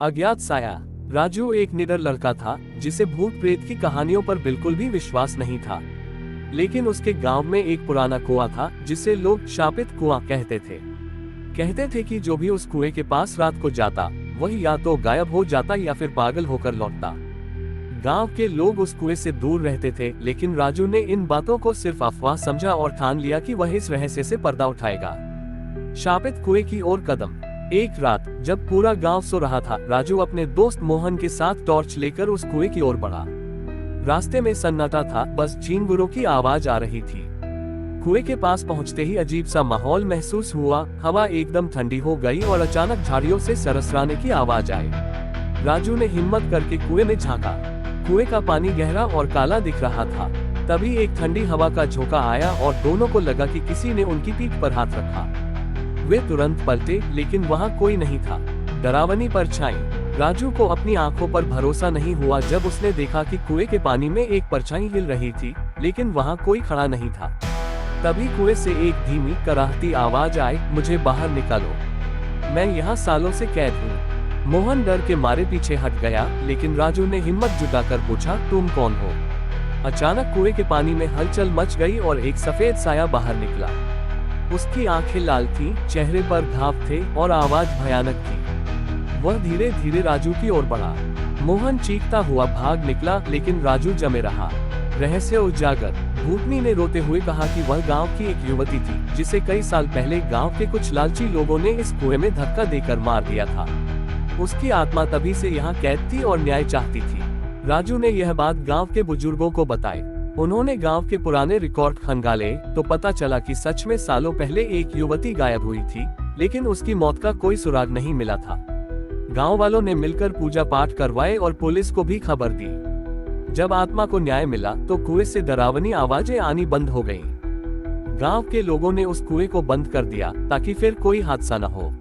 अज्ञात साया। राजू एक निडर लड़का था जिसे भूत प्रेत की कहानियों पर बिल्कुल भी विश्वास नहीं था। लेकिन उसके गांव में एक पुराना कुआं था जिसे लोग शापित कुआं कहते थे। कहते थे कि जो भी उस कुएं के पास रात को जाता वही या तो गायब हो जाता या फिर पागल होकर लौटता। गांव के लोग उस कुएं से दूर रहते थे, लेकिन राजू ने इन बातों को सिर्फ अफवाह समझा और ठान लिया कि वह इस रहस्य से पर्दा उठाएगा। शापित कुएं की ओर कदम। एक रात जब पूरा गांव सो रहा था, राजू अपने दोस्त मोहन के साथ टॉर्च लेकर उस कुएं की ओर बढ़ा। रास्ते में सन्नाटा था, बस झींगुरों की आवाज आ रही थी। कुएं के पास पहुंचते ही अजीब सा माहौल महसूस हुआ। हवा एकदम ठंडी हो गई और अचानक झाड़ियों से सरसराने की आवाज आई। राजू ने हिम्मत करके कुएं में झांका। कुएं का पानी गहरा और काला दिख रहा था। तभी एक ठंडी हवा का झोंका आया और दोनों को लगा कि किसी ने उनकी पीठ पर हाथ रखा। वे तुरंत पलटे, लेकिन वहां कोई नहीं था। डरावनी परछाई। राजू को अपनी आंखों पर भरोसा नहीं हुआ जब उसने देखा कि कुएं के पानी में एक परछाई हिल रही थी, लेकिन वहां कोई खड़ा नहीं था। तभी कुएं से एक धीमी कराहती आवाज आई, मुझे बाहर निकालो, मैं यहाँ सालों से कैद हूँ। मोहन डर के मारे पीछे हट गया, लेकिन राजू ने हिम्मत जुटाकर पूछा, तुम कौन हो? अचानक कुएं के पानी में हलचल मच गई और एक सफेद साया बाहर निकला। उसकी आंखें लाल थीं, चेहरे पर घाव थे और आवाज भयानक थी। वह धीरे धीरे राजू की ओर बढ़ा। मोहन चीखता हुआ भाग निकला, लेकिन राजू जमे रहा। रहस्य उजागर। भूतनी ने रोते हुए कहा कि वह गांव की एक युवती थी जिसे कई साल पहले गांव के कुछ लालची लोगों ने इस कुएं में धक्का देकर मार दिया था। उसकी आत्मा तभी से यहाँ कैद थी और न्याय चाहती थी। राजू ने यह बात गांव के बुजुर्गों को बताई। उन्होंने गांव के पुराने रिकॉर्ड खंगाले तो पता चला कि सच में सालों पहले एक युवती गायब हुई थी, लेकिन उसकी मौत का कोई सुराग नहीं मिला था। गांव वालों ने मिलकर पूजा पाठ करवाए और पुलिस को भी खबर दी। जब आत्मा को न्याय मिला तो कुएं से डरावनी आवाजें आनी बंद हो गईं। गांव के लोगों ने उस कुएं को बंद कर दिया ताकि फिर कोई हादसा न हो।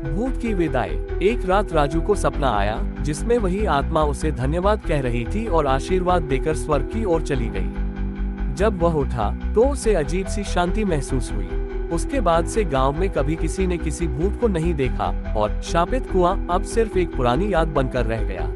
भूत की विदाई। एक रात राजू को सपना आया जिसमें वही आत्मा उसे धन्यवाद कह रही थी और आशीर्वाद देकर स्वर्ग की ओर चली गई। जब वह उठा तो उसे अजीब सी शांति महसूस हुई। उसके बाद से गांव में कभी किसी ने किसी भूत को नहीं देखा और शापित कुआं अब सिर्फ एक पुरानी याद बनकर रह गया।